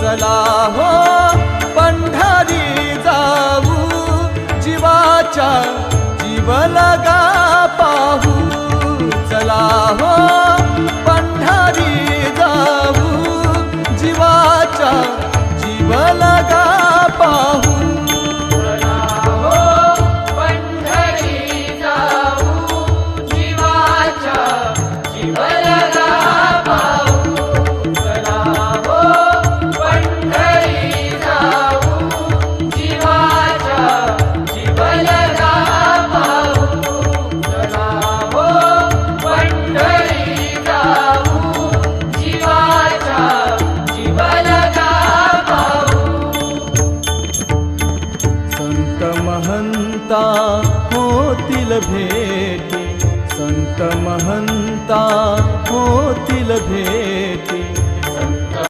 चला हो पंढरी जाऊ, जीवाच्या जीव लगा पाहू. चला हो पंढरी जाऊ, जीवाच्या जीव लगा पाहू. महंता होतील भेटी, संत महंता होतील भेटी.